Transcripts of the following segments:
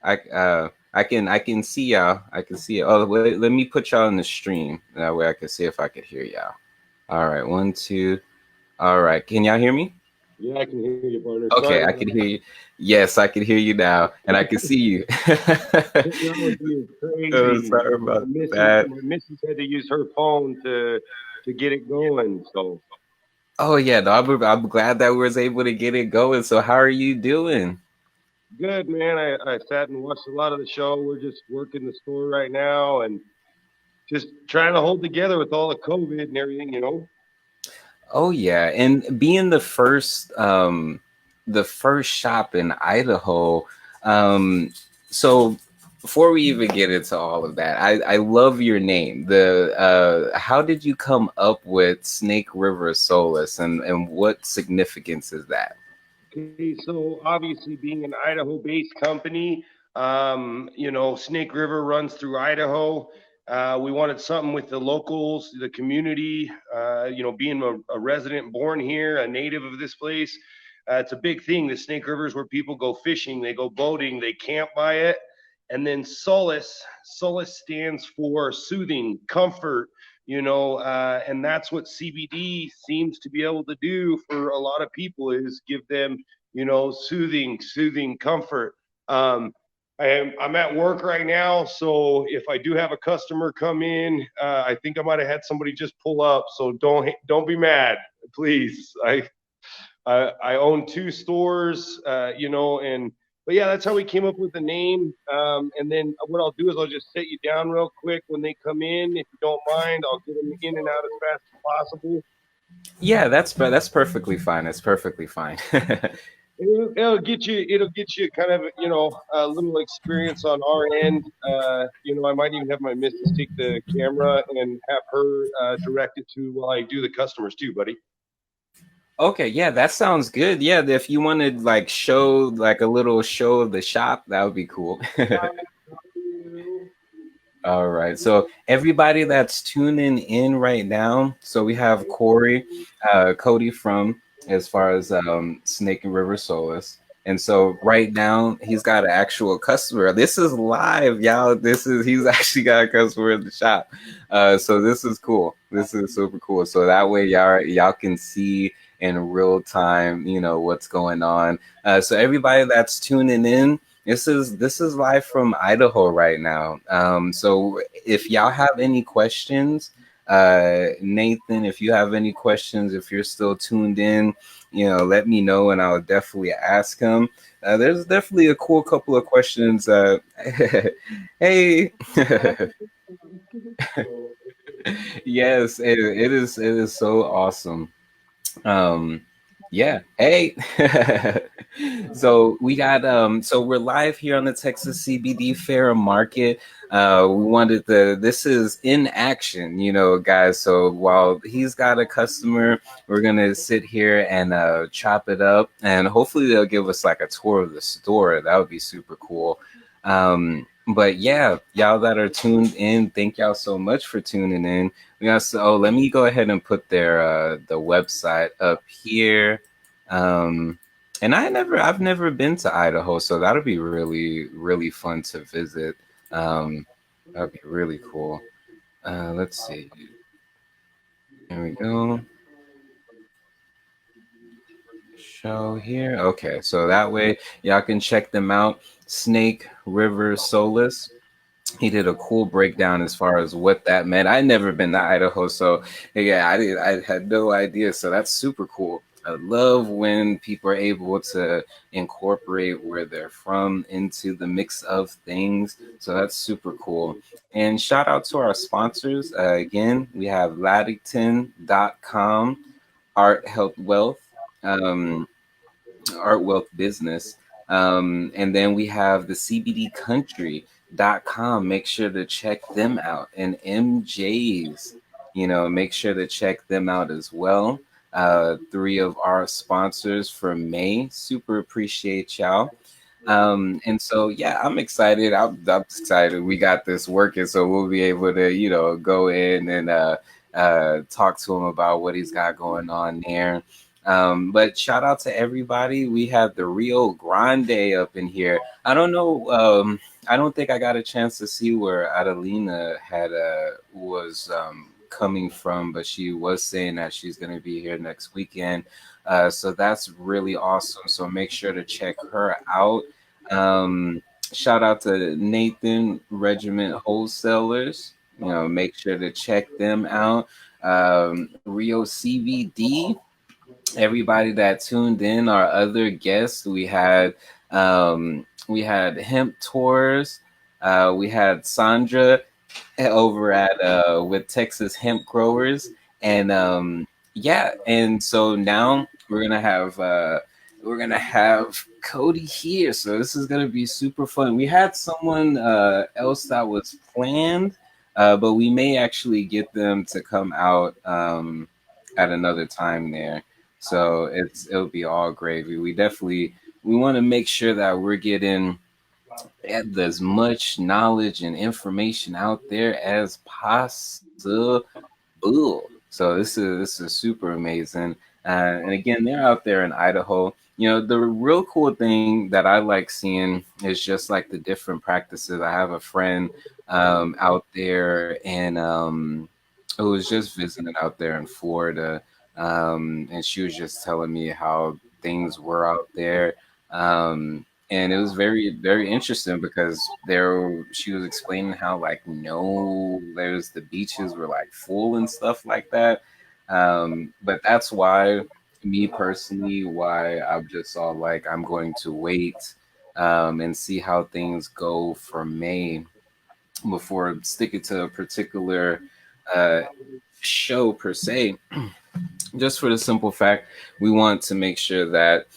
I can see y'all. I can see it. Oh, wait, let me put y'all in the stream. That way I can see if I could hear y'all. All right, one, two. All right, can y'all hear me? Yeah, I can hear you, partner. Sorry Okay, I about can that. hear you. Yes, I can hear you now, and I can see you. Technology is Oh, crazy. sorry My about missus, that. my missus had to use her phone to get it going. So Oh yeah, no, I'm glad that we was able to get it going. So how are you doing? good, man. I sat and watched a lot of the show. We're just working the store right now and just trying to hold together with all the COVID and everything. Oh yeah, and being the first shop in Idaho. Um, so before we even get into all of that, I love your name. The How did you come up with Snake River Solace, and what significance is that? Okay, so obviously being an Idaho-based company, Snake River runs through Idaho. We wanted something with the locals, the community. Being a resident born here, a native of this place, it's a big thing. The Snake River is where people go fishing, they go boating, they camp by it. And then solace stands for soothing, comfort, and that's what CBD seems to be able to do for a lot of people is give them, soothing comfort. Um, I'm at work right now, so if I do have a customer come in, I think I might have had somebody just pull up. So don't be mad, please. I own two stores, and but yeah, that's how we came up with the name. And then what I'll do is I'll just set you down real quick when they come in. If you don't mind, I'll get them in and out as fast as possible. Yeah, that's perfectly fine. That's perfectly fine. It'll get you kind of a little experience on our end. I might even have my missus take the camera and have her direct it to while I do the customers too, buddy. Okay, yeah, that sounds good. Yeah, if you wanted like show like a little show of the shop, that would be cool. All right. So everybody that's tuning in right now, so we have Cody from as far as Snake and River Solace. And so right now he's got an actual customer. This is live, y'all. He's actually got a customer in the shop. So this is cool. This is super cool. So that way y'all can see in real time, what's going on. So everybody that's tuning in, this is live from Idaho right now. So if y'all have any questions, Nathan, if you have any questions, if you're still tuned in, let me know and I'll definitely ask him. There's definitely a cool couple of questions. Hey, yes, it is. It is so awesome. Um, yeah. Hey. So we're live here on the Texas CBD Fair Market. We wanted this is in action, guys. So while he's got a customer, we're gonna sit here and chop it up, and hopefully they'll give us like a tour of the store. That would be super cool. But yeah, y'all that are tuned in, thank y'all so much for tuning in. Let me go ahead and put the website up here. Um, and I've never been to Idaho, so that'll be really, really fun to visit. Um, that'd be really cool. Let's see. Here we go. Show here. Okay, so that way y'all can check them out. Snake River Solace. He did a cool breakdown as far as what that meant. I never been to Idaho, so yeah, I had no idea. So that's super cool. I love when people are able to incorporate where they're from into the mix of things. So that's super cool. And shout out to our sponsors. Again, we have Laditan.com, Art Health Wealth, um, Art Wealth Business. And then we have the CBD Country.com. Make sure to check them out. And Emjayze, make sure to check them out as well. Three of our sponsors for May. Super appreciate y'all. And so yeah, I'm excited. We got this working, so we'll be able to, go in and talk to him about what he's got going on there. But shout out to everybody. We have the Rio Grande up in here. I don't know. I don't think I got a chance to see where Adelina had was coming from, but she was saying that she's going to be here next weekend. So that's really awesome. So make sure to check her out. Um, Shout out to Nathan Regiment Wholesalers. You know, make sure to check them out. Rio CBD, everybody that tuned in, our other guests, we had Hemp Tours, we had Sandra over at with Texas Hemp Growers, and yeah, and so now we're gonna have Cody here. So this is gonna be super fun. We had someone else that was planned, but we may actually get them to come out at another time there. So it'll be all gravy. We want to make sure that we're getting as much knowledge and information out there as possible. So this is super amazing. And again, they're out there in Idaho. You know, the real cool thing that I like seeing is just like the different practices. I have a friend out there and who was just visiting out there in Florida, and she was just telling me how things were out there. And it was very interesting because there she was explaining how like no there's the beaches were like full and stuff like that, but that's why me personally why I'm just all like I'm going to wait and see how things go for May before sticking to a particular uh, show per se, just for the simple fact we want to make sure that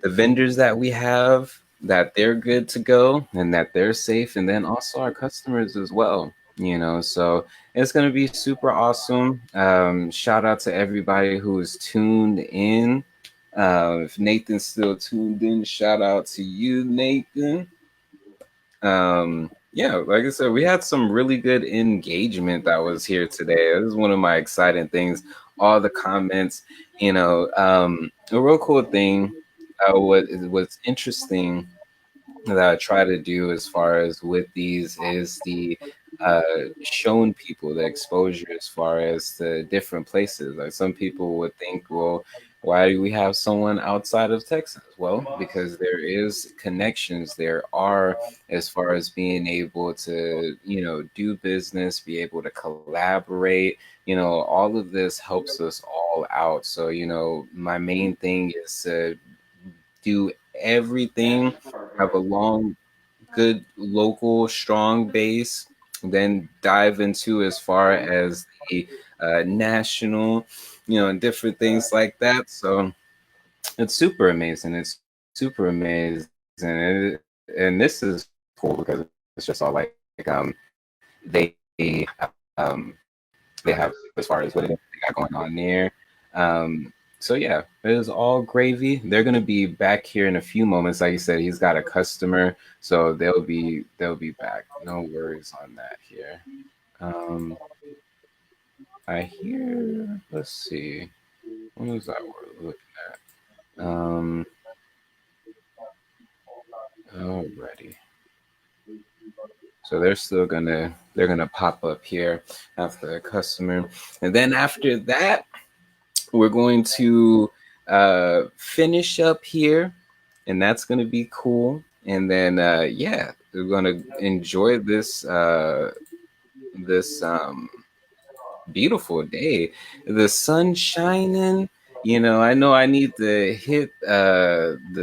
the vendors that we have that they're good to go and that they're safe, and then also our customers as well, you know. So it's going to be super awesome. Shout out to everybody who is tuned in. If Nathan's still tuned in, shout out to you, Nathan. Yeah, like I said, we had some really good engagement that was here today. This is one of my exciting things. All the comments, you know, a real cool thing. What's interesting that I try to do as far as with these is the uh, showing people the exposure as far as the different places. Like some people would think, well, why do we have someone outside of Texas? Well, because there is connections there are as far as being able to, you know, do business, be able to collaborate. You know, all of this helps us all out. So, you know, my main thing is to do everything, have a long, good local, strong base, then dive into as far as the national, you know, and different things like that. So it's super amazing. It's super amazing. And this is cool because it's just all like they they have as far as what they got going on there. So yeah, it is all gravy. They're gonna be back here in a few moments. Like you said, he's got a customer, so they'll be back. No worries on that here. Um, I hear. Let's see. What was that we're looking at? Alrighty. So they're gonna pop up here after the customer, and then after that we're going to finish up here, and that's going to be cool. And then yeah, we're going to enjoy this beautiful day, the sun shining. You know I need to hit the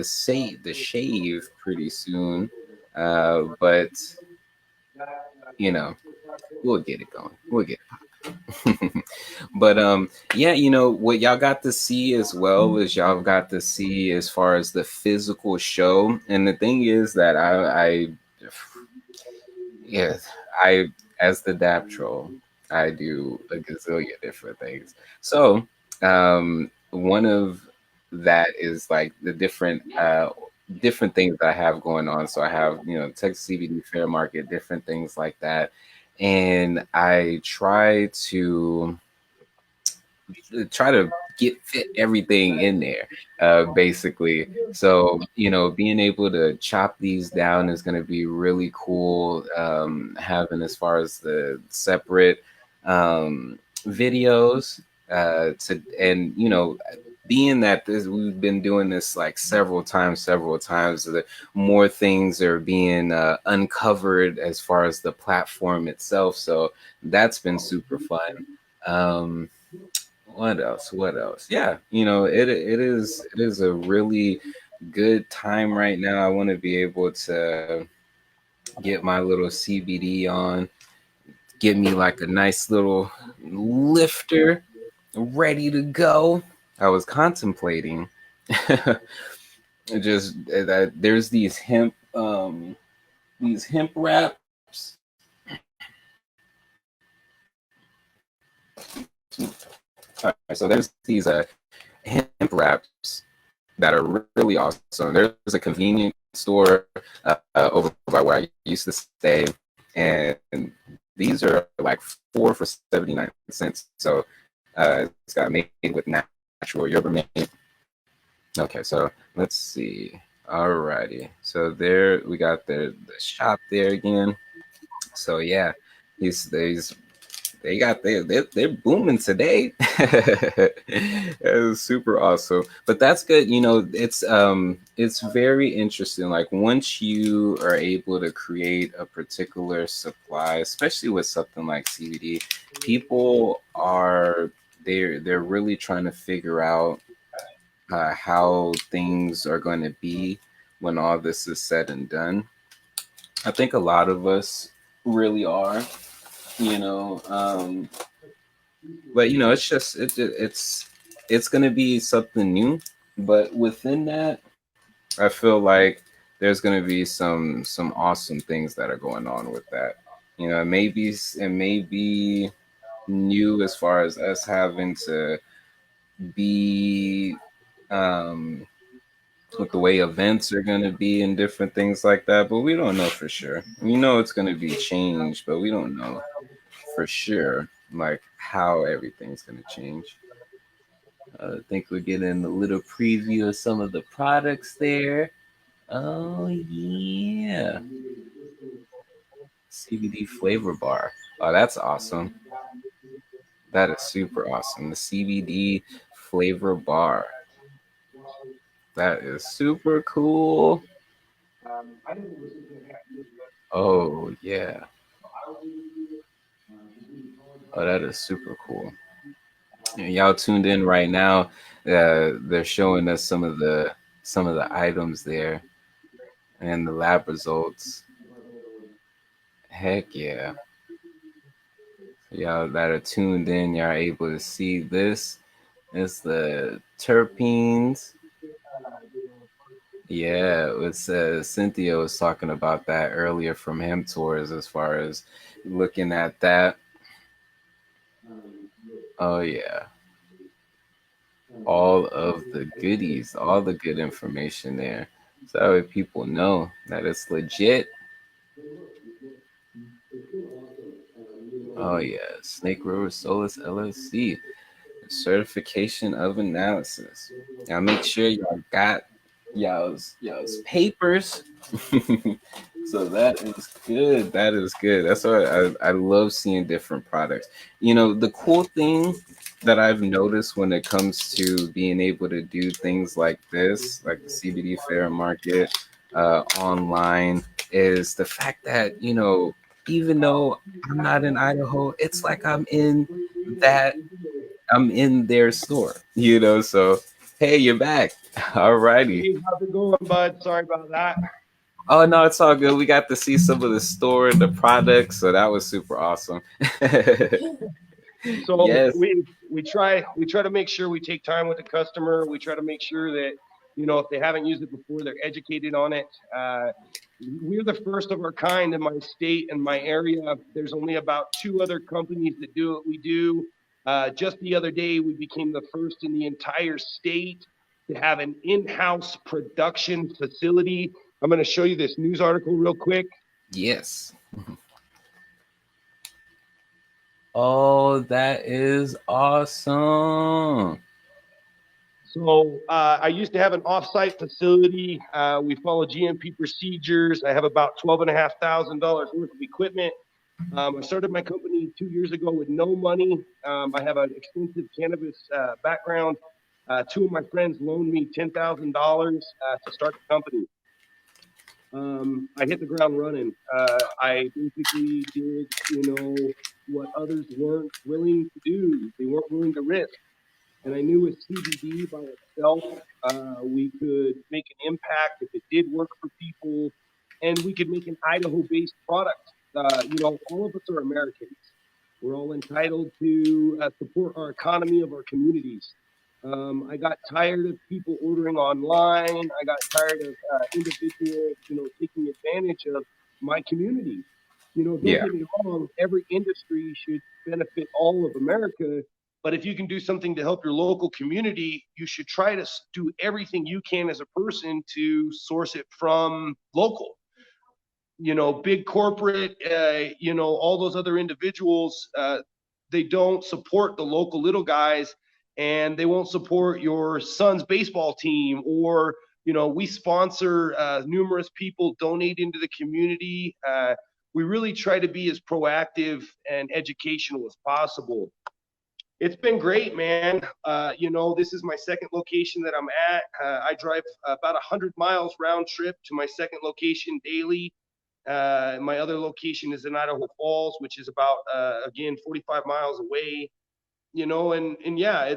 shave pretty soon, but you know we'll get it going. We'll get it. But yeah, you know what y'all got to see as well is y'all got to see as far as the physical show. And the thing is that I yeah, I as the dap troll, I do a gazillion different things. So one of that is like the different things that I have going on. So I have, you know, Texas CBD Fair Market, different things like that. And I try to try to get fit everything in there, basically. So being able to chop these down is going to be really cool. Having as far as the separate videos to and being that we've been doing this like several times, the more things are being uncovered as far as the platform itself. So that's been super fun. Um, what else? What else? Yeah, it is a really good time right now. I want to be able to get my little CBD on, get me like a nice little lifter ready to go. I was contemplating just that there's these hemp wraps. All right, so there's these hemp wraps that are really awesome. There's a convenience store over by where I used to stay, and these are like 4 for 79 cents. So it's got made with natural yerba mate. Okay, so let's see. Alrighty, so there we got the shop there again. So yeah, these they're booming today. That is super awesome. But that's good. It's very interesting. Like once you are able to create a particular supply, especially with something like CBD, people are they're really trying to figure out how things are going to be when all this is said and done. I think a lot of us really are, you know. But it's just it's gonna be something new. But within that, I feel like there's gonna be some awesome things that are going on with that. It may be new as far as us having to be um with the way events are gonna be and different things like that. But we don't know for sure. We know it's gonna be changed, but we don't know for sure like how everything's gonna change. I think we're getting a little preview of some of the products there. Oh yeah, CBD flavor bar. Oh, that's awesome. That is super awesome. The CBD flavor bar. That is super cool. Oh yeah. Oh, that is super cool. And y'all tuned in right now. They're showing us some of the items there and the lab results. Heck yeah. Y'all that are tuned in, y'all are able to see this. It's the terpenes. Yeah, it was Cynthia was talking about that earlier from Hemp Tours as far as looking at that. Oh yeah, all of the goodies, all the good information there. So that way people know that it's legit. Oh yeah, Snake River Solace LLC, certification of analysis. Now make sure y'all got y'all's papers. So that is good. That is good. That's why I love seeing different products. The cool thing that I've noticed when it comes to being able to do things like this, like the CBD Fair Market online, is the fact that even though I'm not in Idaho, it's like that I'm in their store. So hey, you're back. Alrighty. Hey, how's it going, bud? Sorry about that. Oh no, it's all good. We got to see some of the store and the products, so that was super awesome. So Yes, we try to make sure we take time with the customer. We try to make sure that if they haven't used it before, they're educated on it. We're the first of our kind in my state and my area. There's only about two other companies that do what we do. Just the other day, we became the first in the entire state to have an in-house production facility. I'm going to show you this news article real quick. yes. Oh, that is awesome. So I used to have an offsite facility. We follow GMP procedures. I have about $12,500 worth of equipment. I started my company 2 years ago with no money. I have an extensive cannabis background. Two of my friends loaned me $10,000 to start the company. I hit the ground running. I basically did, what others weren't willing to do. They weren't willing to risk. And I knew with CBD by itself, we could make an impact if it did work for people, and we could make an Idaho-based product. All of us are Americans. We're all entitled to support our economy of our communities. I got tired of people ordering online. I got tired of individuals, taking advantage of my community. Don't Yeah. get me wrong. Every industry should benefit all of America, but if you can do something to help your local community, you should try to do everything you can as a person to source it from local. Big corporate, all those other individuals, they don't support the local little guys, and they won't support your son's baseball team. Or, we sponsor numerous people donate into the community. We really try to be as proactive and educational as possible. It's been great, man. This is my second location that I'm at. I drive about 100 miles round trip to my second location daily. My other location is in Idaho Falls, which is about, again, 45 miles away. And yeah,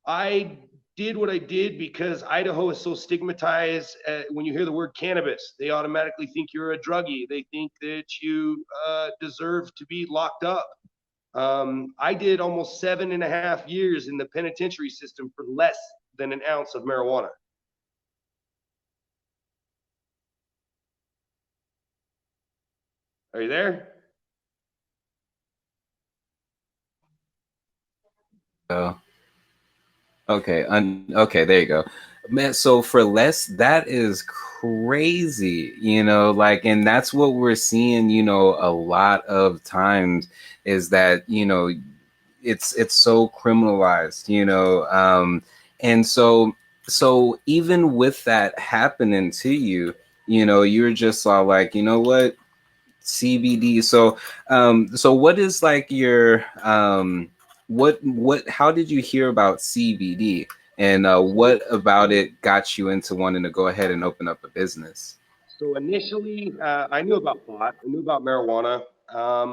I did what I did because Idaho is so stigmatized. When you hear the word cannabis, they automatically think you're a druggie. They think that you deserve to be locked up. I did almost 7.5 years in the penitentiary system for less than an ounce of marijuana. Are you there? Oh, okay. Okay, there you go. Man, so for less, that is crazy, like, and that's what we're seeing, a lot of times is that, it's so criminalized, and so even with that happening to you, you're just all like, what, CBD. So what is like your what how did you hear about CBD, and So what about it got you into wanting to go ahead and open up a business? So initially, I knew about pot, I knew about marijuana,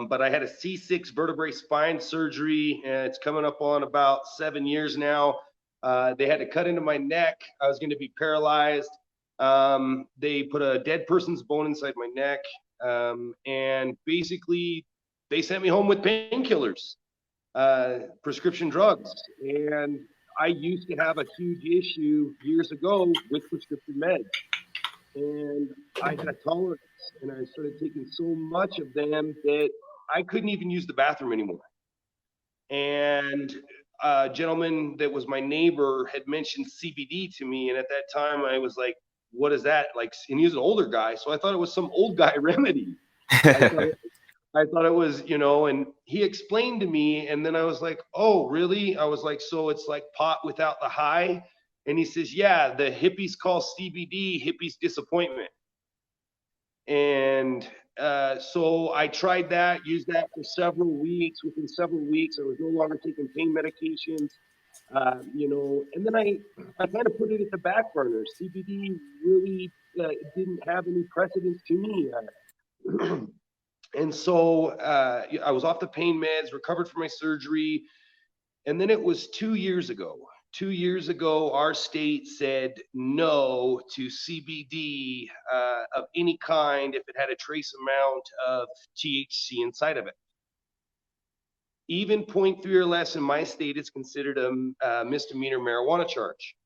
but I had a C6 vertebrae spine surgery, and it's coming up on about 7 years now. They had to cut into my neck. I was going to be paralyzed. They put a dead person's bone inside my neck, and basically, they sent me home with painkillers, prescription drugs, and I used to have a huge issue years ago with prescription meds, and I had a tolerance, and I started taking so much of them that I couldn't even use the bathroom anymore. And a gentleman that was my neighbor had mentioned CBD to me, and at that time I was like, "What is that?" Like, and he was an older guy, so I thought it was some old guy remedy. I thought I thought it was, and he explained to me, and then I was like, "Oh, really?" I was like, "So it's like pot without the high?" And he says, "Yeah, the hippies call CBD hippies disappointment." And so I tried that, used that for several weeks. Within several weeks, I was no longer taking pain medications, and then I kind of put it at the back burner. CBD really didn't have any precedence to me. And so I was off the pain meds, recovered from my surgery, and then it was 2 years ago. 2 years ago, our state said no to CBD of any kind if it had a trace amount of THC inside of it. Even zero point 0.3 or less in my state is considered a misdemeanor marijuana charge.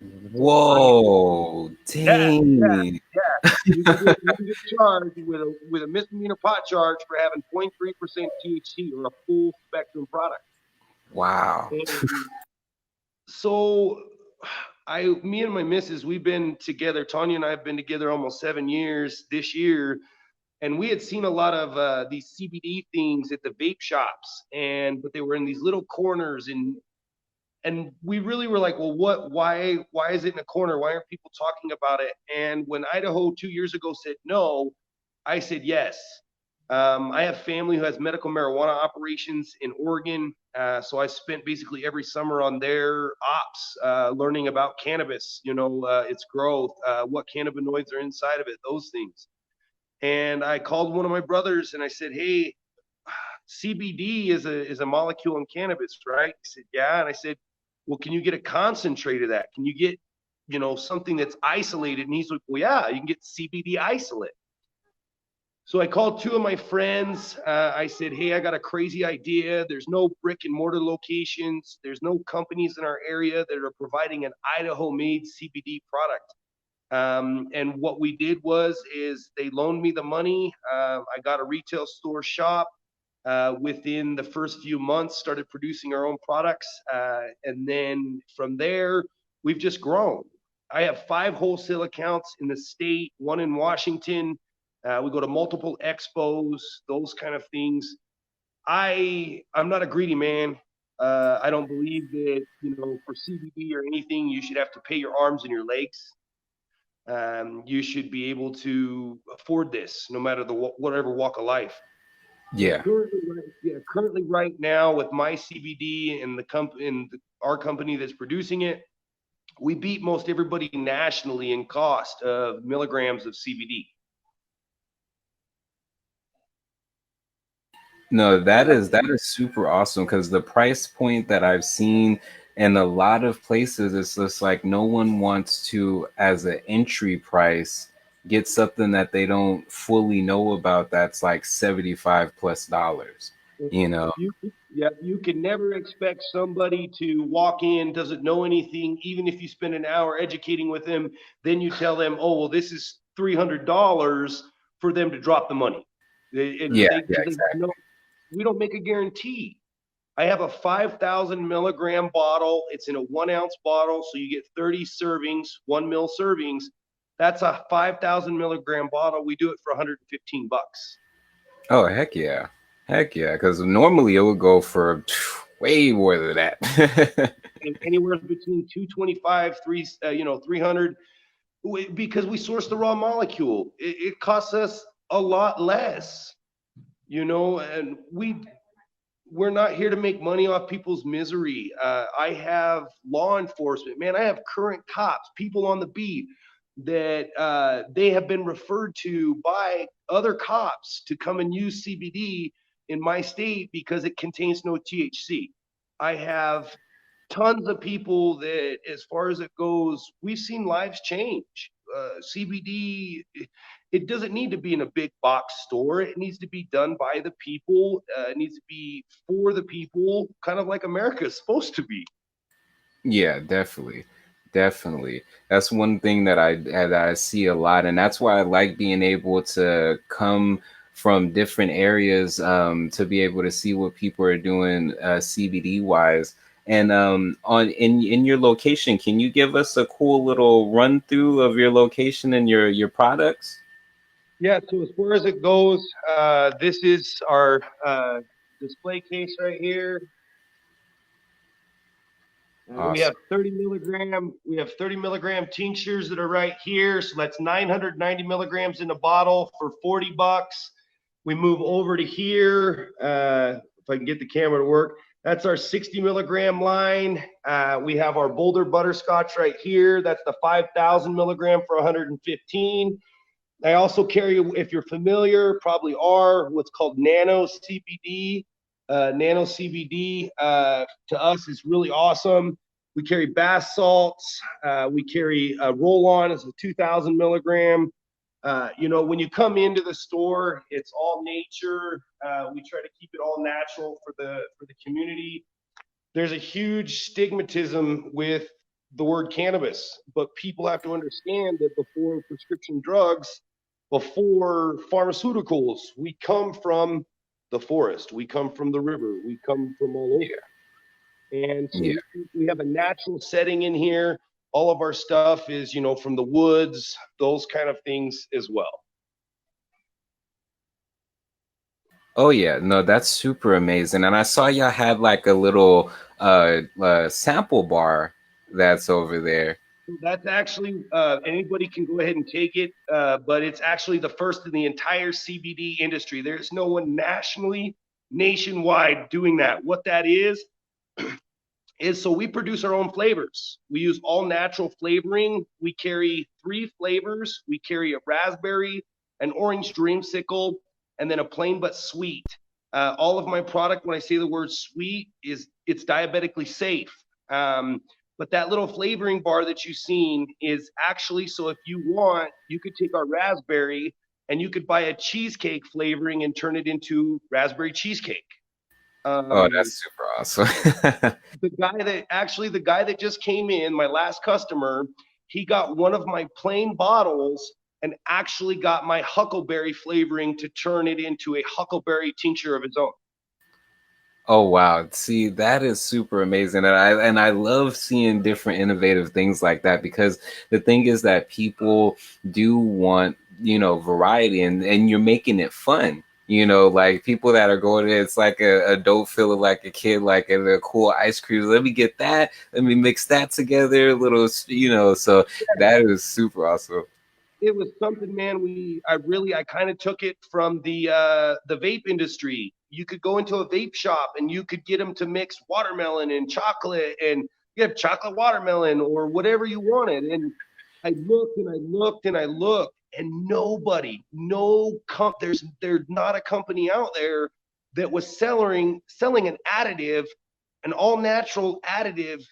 So Whoa, yeah, yeah, dang. yeah. You can get charged with a misdemeanor pot charge for having 0.3% THC or a full spectrum product. Wow. And so me and my missus, we've been together. Tanya and I have been together almost 7 years this year, And we had seen a lot of these CBD things at the vape shops, but they were in these little corners, and we really were like, well, why is it in a corner? Why aren't people talking about it? And when Idaho 2 years ago said no, I said yes. I have family who has medical marijuana operations in Oregon, so I spent basically every summer on their ops, learning about cannabis, its growth, what cannabinoids are inside of it, those things. And I called one of my brothers and I said, hey, CBD is a molecule in cannabis, right? He said, yeah. And I said, well, can you get a concentrate of that? Can you get, something that's isolated? And he's like, well, yeah, you can get CBD isolate. So I called two of my friends. I said, hey, I got a crazy idea. There's no brick and mortar locations. There's no companies in our area that are providing an Idaho made CBD product. And what we did is they loaned me the money. I got a retail store shop. Within the first few months, started producing our own products. And then from there, we've just grown. I have 5 wholesale accounts in the state, 1 in Washington. We go to multiple expos, those kind of things. I'm not a greedy man. I don't believe that, for CBD or anything, you should have to pay your arms and your legs. You should be able to afford this, no matter whatever walk of life. So Yeah. currently right now with my CBD and our company that's producing it, we beat most everybody nationally in cost of milligrams of CBD. No, that is super awesome because the price point that I've seen in a lot of places, it's just like no one wants to, as an entry price, get something that they don't fully know about that's like 75 plus dollars, you know? You, yeah, you can never expect somebody to walk in, doesn't know anything, even if you spend an hour educating with them, then you tell them, oh, well, this is $300 for them to drop the money. Yeah, yeah, Because they exactly. know we don't make a guarantee. I have a 5,000 milligram bottle. It's in a 1 ounce bottle. So you get 30 servings, 1 mil servings. That's a 5,000 milligram bottle. We do it for 115 bucks. Oh, heck yeah. Heck yeah. Because normally it would go for way more than that. And anywhere between 225, 300, because we source the raw molecule. It costs us a lot less, and we're not here to make money off people's misery. I have law enforcement, man. I have current cops, people on the beat that they have been referred to by other cops to come and use CBD in my state because it contains no THC. I have tons of people that, as far as it goes, we've seen lives change. CBD, it doesn't need to be in a big box store. It needs to be done by the people. It needs to be for the people, kind of like America is supposed to be. Yeah, definitely. Definitely. That's one thing that I see a lot, and that's why I like being able to come from different areas, to be able to see what people are doing, CBD wise. And on in your location, can you give us a cool little run through of your location and your products? Yeah, so as far as it goes, this is our display case right here. Awesome. We have 30 milligram tinctures that are right here. So that's 990 milligrams in a bottle for 40 bucks. We move over to here. If I can get the camera to work, that's our 60 milligram line. We have our Boulder butterscotch right here. That's the 5,000 milligram for 115. I also carry, if you're familiar, probably are, what's called nano CBD. Nano CBD to us is really awesome. We carry bath salts. We carry a roll on as a 2,000 milligram. When you come into the store, it's all nature. We try to keep it all natural for the community. There's a huge stigmatism with the word cannabis, but people have to understand that before prescription drugs, before pharmaceuticals, we come from the forest, we come from the river, we come from all Yeah. over. And so Yeah. we have a natural setting in here. All of our stuff is, from the woods, those kind of things as well. Oh yeah, no, that's super amazing. And I saw y'all had like a little sample bar that's over there. That's actually anybody can go ahead and take it, but it's actually the first in the entire CBD industry. There's no one nationwide doing that. What that is so we produce our own flavors. We use all natural flavoring. We carry three flavors. We carry a raspberry, an orange dreamsicle, and then a plain but sweet. All of my product, when I say the word sweet, is it's diabetically safe. But that little flavoring bar that you've seen is actually so if you want, you could take our raspberry and you could buy a cheesecake flavoring and turn it into raspberry cheesecake. Oh, Um, that's super awesome. the guy that just came in, my last customer, he got one of my plain bottles and actually got my huckleberry flavoring to turn it into a huckleberry tincture of his own. Oh wow. See, that is super amazing. And I love seeing different innovative things like that because the thing is that people do want, variety and you're making it fun. Like people that are going there, it's like a dope feeling like a kid, like a cool ice cream. Let me get that. Let me mix that together, a little, so that is super awesome. It was something, man. I kind of took it from the vape industry. You could go into a vape shop and you could get them to mix watermelon and chocolate, and you have chocolate watermelon or whatever you wanted. And I looked and I looked and I looked, and nobody, no comp, there's not a company out there that was selling an additive, an all natural additive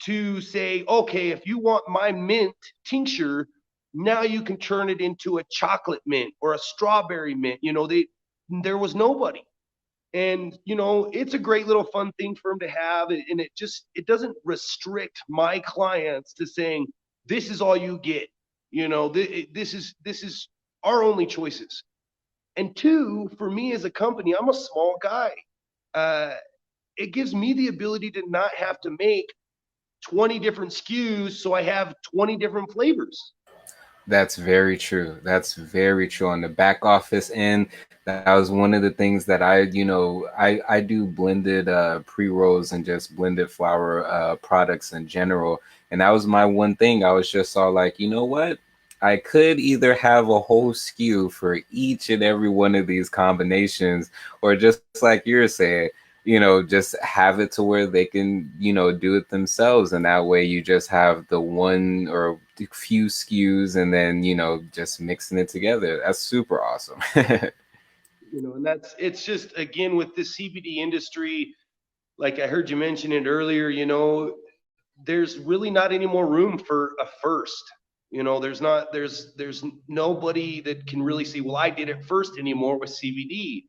to say, okay, if you want my mint tincture, now you can turn it into a chocolate mint or a strawberry mint. There was nobody. And it's a great little fun thing for them to have, and it doesn't restrict my clients to saying this is all you get. This is our only choices. And two, for me as a company, I'm a small guy. Uh, it gives me the ability to not have to make 20 different SKUs, so I have 20 different flavors. That's very true. That's very true. On the back office end, that was one of the things that I do blended pre-rolls and just blended flower products in general. And that was my one thing. I was just all like, you know what? I could either have a whole SKU for each and every one of these combinations, or just like you're saying, just have it to where they can, do it themselves. And that way you just have the one or few SKUs and then, just mixing it together. That's super awesome. And it's just again with the CBD industry, like I heard you mention it earlier, there's really not any more room for a first. There's nobody that can really say, well, I did it first anymore with CBD.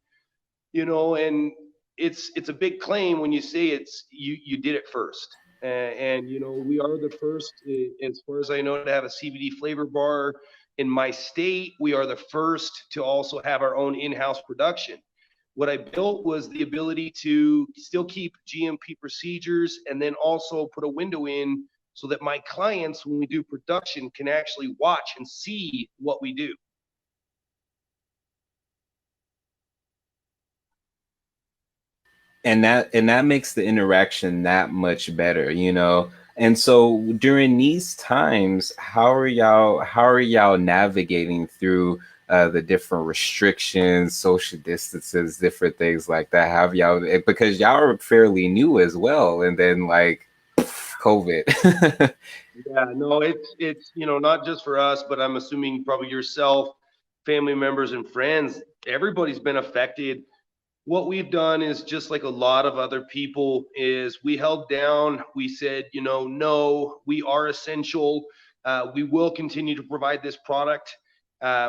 And it's a big claim when you say you did it first. And we are the first, as far as I know, to have a CBD flavor bar in my state. We are the first to also have our own in-house production. What I built was the ability to still keep GMP procedures and then also put a window in so that my clients, when we do production, can actually watch and see what we do. And that makes the interaction that much better. And so during these times, how are y'all navigating through the different restrictions, social distances, different things like that? Have y'all, because y'all are fairly new as well, and then like COVID. Yeah, no, it's not just for us, but I'm assuming probably yourself, family members and friends, everybody's been affected. What we've done is just like a lot of other people is we held down, we said, no, we are essential. We will continue to provide this product.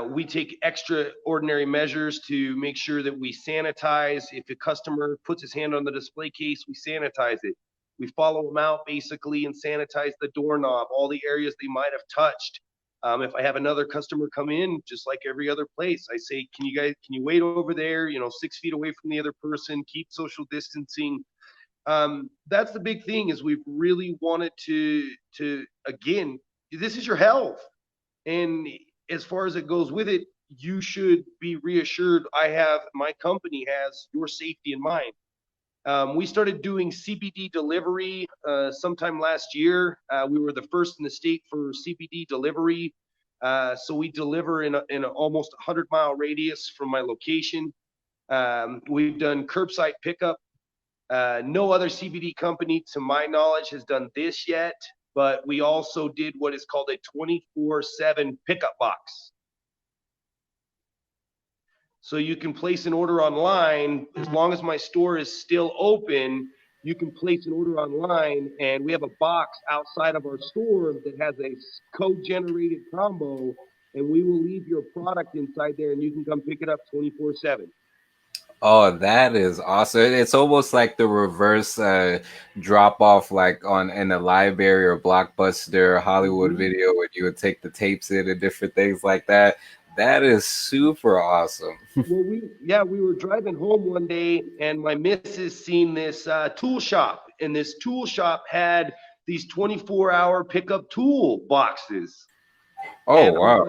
We take extraordinary measures to make sure that we sanitize. If a customer puts his hand on the display case, we sanitize it. We follow them out basically and sanitize the doorknob, all the areas they might have touched. If I have another customer come in, just like every other place, I say, can you wait over there, 6 feet away from the other person, keep social distancing. That's the big thing is we've really wanted to again, this is your health. And as far as it goes with it, you should be reassured. My company has your safety in mind. We started doing CBD delivery sometime last year. We were the first in the state for CBD delivery. So we deliver in a almost 100-mile radius from my location. We've done curbside pickup. No other CBD company, to my knowledge, has done this yet, but we also did what is called a 24/7 pickup box. So you can place an order online as long as my store is still open. You can place an order online, and we have a box outside of our store that has a code-generated combo, and we will leave your product inside there, and you can come pick it up 24/7. Oh, that is awesome. It's almost like the reverse drop off, like on in a library or Blockbuster Hollywood Mm-hmm. video, where you would take the tapes in and different things like that. That is super awesome. Well, we were driving home one day, and my missus seen this tool shop, and this tool shop had these 24-hour pickup tool boxes, Oh and wow.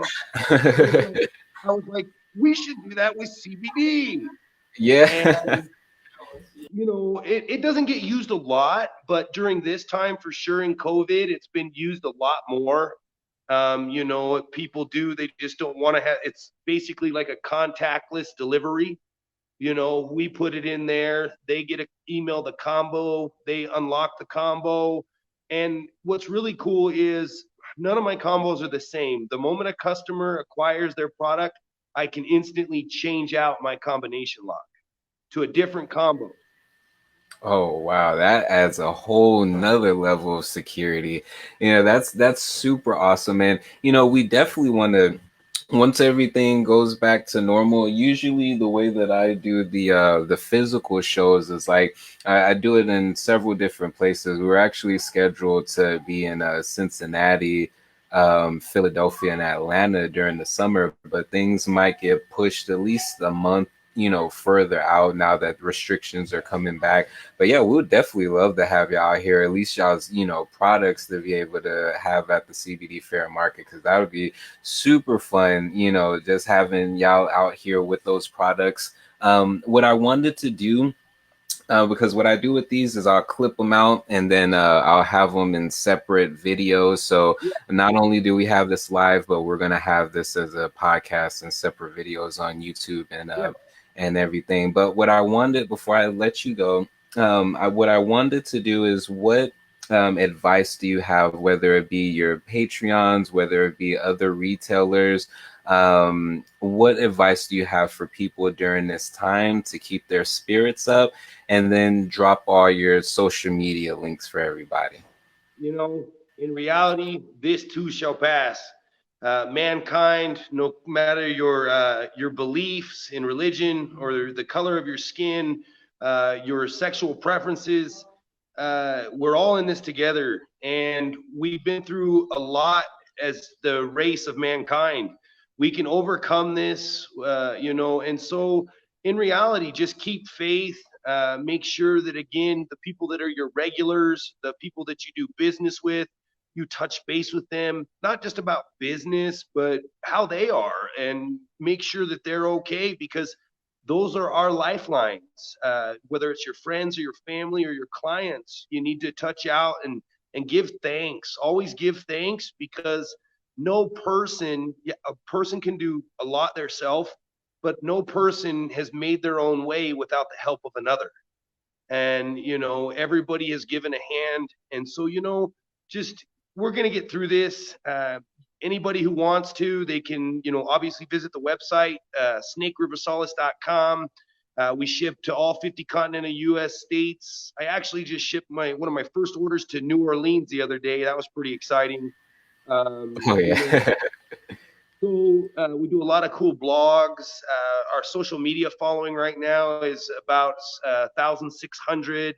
I was like, we should do that with CBD. Yeah. And it doesn't get used a lot, but during this time, for sure, in COVID, it's been used a lot more. What people do, they just don't want to have. It's basically like a contactless delivery. We put it in there, they get an email the combo, they unlock the combo. And what's really cool is none of my combos are the same. The moment a customer acquires their product, I can instantly change out my combination lock to a different combo. Oh wow, that adds a whole nother level of security. That's super awesome. And we definitely want to, once everything goes back to normal, usually the way that I do the physical shows is like I do it in several different places. We're actually scheduled to be in Cincinnati, Philadelphia, and Atlanta during the summer, but things might get pushed at least a month, further out now that restrictions are coming back. But yeah, we would definitely love to have y'all here, at least y'all's, products to be able to have at the CBD Fair Market, because that would be super fun, just having y'all out here with those products. What I wanted to do, because what I do with these is I'll clip them out and then I'll have them in separate videos. So Yeah, not only do we have this live, but we're gonna have this as a podcast and separate videos on YouTube yeah. and everything. But what I wanted before I let you go, what I wanted to do is what advice do you have, whether it be your Patreons, whether it be other retailers? What advice do you have for people during this time to keep their spirits up? And then drop all your social media links for everybody. In reality, this too shall pass. Mankind, no matter your beliefs in religion or the color of your skin, your sexual preferences, we're all in this together, and we've been through a lot as the race of mankind. We can overcome this, and so in reality, just keep faith. Make sure that, again, the people that are your regulars, the people that you do business with, you touch base with them, not just about business, but how they are, and make sure that they're okay, because those are our lifelines. Whether it's your friends or your family or your clients, you need to touch out and give thanks. Always give thanks, because no person, yeah, a person can do a lot themselves, but no person has made their own way without the help of another. And everybody has given a hand, and so just we're going to get through this. Anybody who wants to, they can obviously visit the website, snakeriversolace.com. We ship to all 50 continental U.S. states. I actually just shipped one of my first orders to New Orleans the other day. That was pretty exciting. um, Oh you know yeah. so we do a lot of cool blogs. Our social media following right now is about 1,600.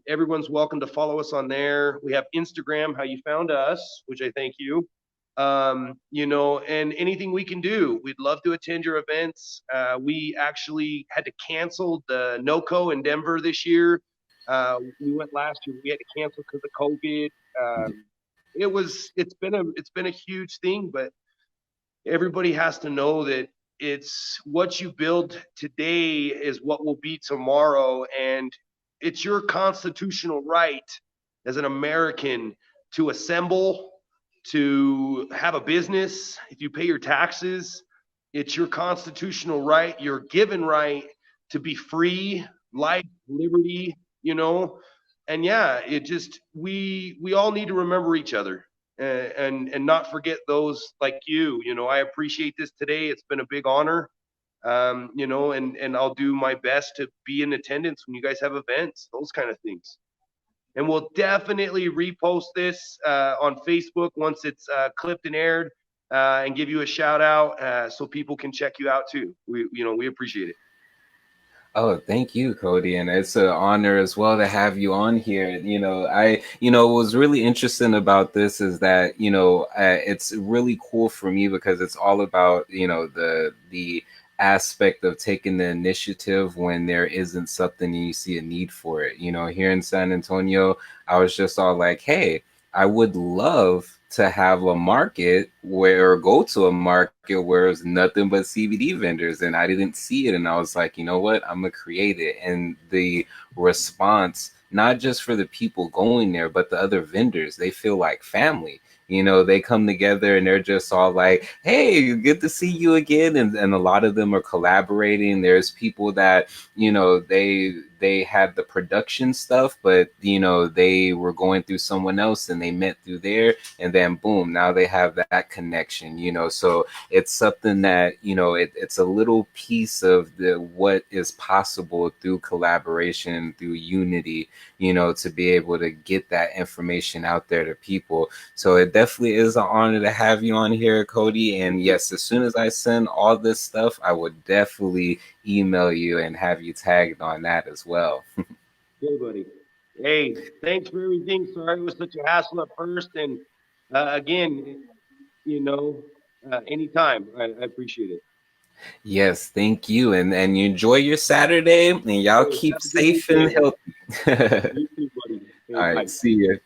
Everyone's welcome to follow us on there. We have Instagram, how you found us, which I thank you. And anything we can do, we'd love to attend your events. We actually had to cancel the NOCO in Denver this year. We went last year. We had to cancel because of COVID. It's been a huge thing, but everybody has to know that it's what you build today is what will be tomorrow. And it's your constitutional right as an American to assemble, to have a business. If you pay your taxes, it's your constitutional right, your given right to be free, life, liberty, you know. And yeah, it just we all need to remember each other, and not forget those like you. You know, I appreciate this today. It's been a big honor. You know, and I'll do my best to be in attendance when you guys have events, those kind of things. And we'll definitely repost this on Facebook once it's clipped and aired, and give you a shout out so people can check you out too. We appreciate it. Oh, thank you, Cody. And it's an honor as well to have you on here. What was really interesting about this is that, it's really cool for me because it's all about, the aspect of taking the initiative when there isn't something and you see a need for it. Here in San Antonio, I was just all like, hey, I would love to have a market where, or go to a market where there's nothing but CBD vendors, and I didn't see it, and I was like, you know what, I'm gonna create it. And the response, not just for the people going there, but the other vendors, they feel like family. They come together and they're just all like, hey, good to see you again. And a lot of them are collaborating. There's people that, they had the production stuff, but they were going through someone else and they met through there, and then boom, now they have that connection. So it's something that, it's a little piece of the what is possible through collaboration, through unity, to be able to get that information out there to people. So it definitely is an honor to have you on here, Cody. And yes, as soon as I send all this stuff, I would definitely email you and have you tagged on that as well. Hey, buddy. Hey, thanks for everything. Sorry it was such a hassle at first, and again, you know, anytime. I appreciate it. Yes, thank you. And you enjoy your Saturday, and y'all Hey, keep have a good safe and weekend. healthy. You too, buddy. Hey, All bye. right, see you.